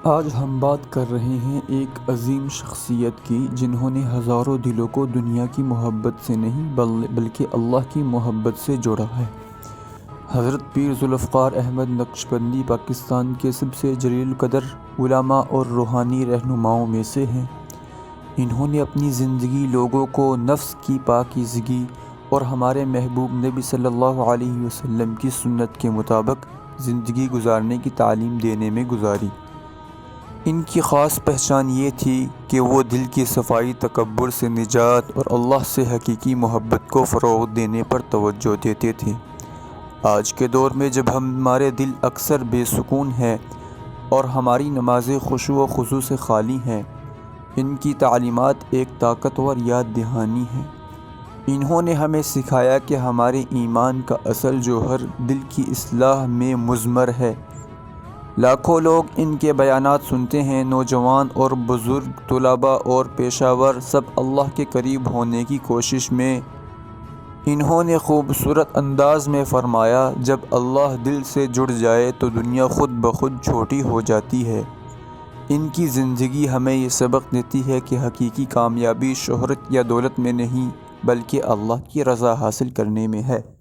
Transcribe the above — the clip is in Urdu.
آج ہم بات کر رہے ہیں ایک عظیم شخصیت کی جنہوں نے ہزاروں دلوں کو دنیا کی محبت سے نہیں بلکہ اللہ کی محبت سے جوڑا ہے۔ حضرت پیر ذوالفقار احمد نقشبندی پاکستان کے سب سے جلیل القدر علماء اور روحانی رہنماؤں میں سے ہیں۔ انہوں نے اپنی زندگی لوگوں کو نفس کی پاکیزگی اور ہمارے محبوب نبی صلی اللہ علیہ وسلم کی سنت کے مطابق زندگی گزارنے کی تعلیم دینے میں گزاری۔ ان کی خاص پہچان یہ تھی کہ وہ دل کی صفائی، تکبر سے نجات اور اللہ سے حقیقی محبت کو فروغ دینے پر توجہ دیتے تھے۔ آج کے دور میں جب ہمارے دل اکثر بے سکون ہیں اور ہماری نمازیں خشوع و خضوع سے خالی ہیں، ان کی تعلیمات ایک طاقتور یاد دہانی ہیں۔ انہوں نے ہمیں سکھایا کہ ہمارے ایمان کا اصل جوہر دل کی اصلاح میں مضمر ہے۔ لاکھوں لوگ ان کے بیانات سنتے ہیں، نوجوان اور بزرگ، طلباء اور پیشہ ور، سب اللہ کے قریب ہونے کی کوشش میں۔ انہوں نے خوبصورت انداز میں فرمایا، جب اللہ دل سے جڑ جائے تو دنیا خود بخود چھوٹی ہو جاتی ہے۔ ان کی زندگی ہمیں یہ سبق دیتی ہے کہ حقیقی کامیابی شہرت یا دولت میں نہیں بلکہ اللہ کی رضا حاصل کرنے میں ہے۔